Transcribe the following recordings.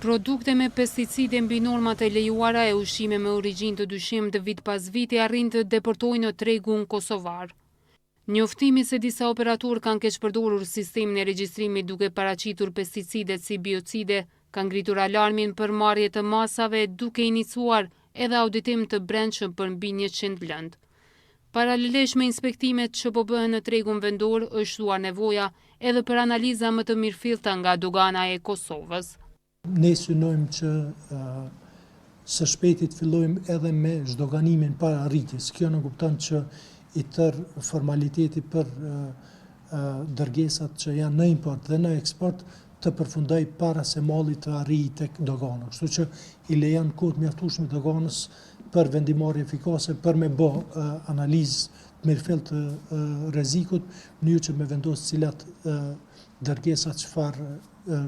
Produkte me pesticide mbi normat e lejuara e ushqime me origjinë të dyshim të vit pas viti arrin të deportojnë në tregun kosovar. Njoftimi se disa operatorë kanë keqpërdorur sistemin e regjistrimit duke paraqitur pesticidet si biocide, kanë ngritur alarmin për marrje të masave duke iniciuar edhe auditim të brendshëm për mbi 100 lëndë. Paralelisht me inspektimet që po bëhen në tregun vendor, është thuar nevoja edhe për analiza më të mirëfillta nga dogana e Kosovës. Ne synojmë që së shpejti të fillojmë edhe me zhdoganimin para arritjes. Kjo në kupton që i tërë formaliteti për dërgesat që janë në import dhe në eksport të përfundoj para se malli të arrijë tek dogana. Kështu që i lejon kohë të mjaftueshme doganës për vendimarrje efikase, për me bë analizë të mirëfillt të rrezikut, në mënyrë që me vendos cilat dërgesa çfarë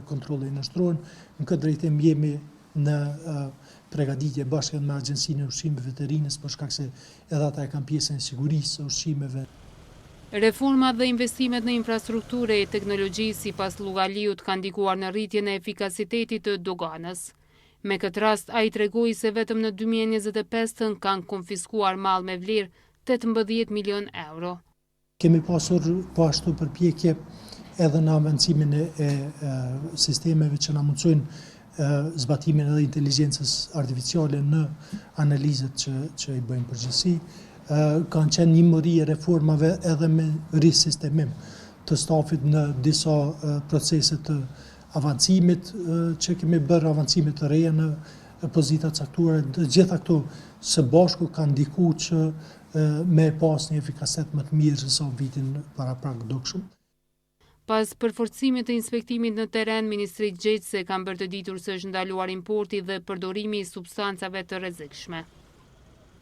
kontrolli nështrohen. Në këtë drejtim jemi në përgatitje bashkë me Agjencinë e Ushqimeve Veterinës, për shkak se edhe ata e kanë pjesën e sigurisë së ushqimeve. Reformat dhe investimet në infrastrukturë e teknologjisë sipas Llugaliut kanë ndikuar në rritjen e efikasitetit të doganës. Me këtë rast, ai tregoi se vetëm në 2025 kanë konfiskuar mall me vlerë 18 milion euro. Kemi pasur po ashtu përpjekje edhe në avancimin e sistemeve që na mundsojnë zbatimin edhe inteligjencës artificiale në analizat që i bëjmë përgjithësi. Kanë qenë një mëri e reformave edhe me risistemim të stafit në disa procese të avancimit që kemi bërë, avancimet të reja në pozita caktuara. Gjitha këto së bashku kanë ndikuar që me pas një efikasit më të mirë se sa vitin paraprakdukshëm. Pas përforcimit të inspektimit në teren, Ministrit gjetëse kanë bërë të ditur se është ndaluar importi dhe përdorimi i substancave të rrezikshme.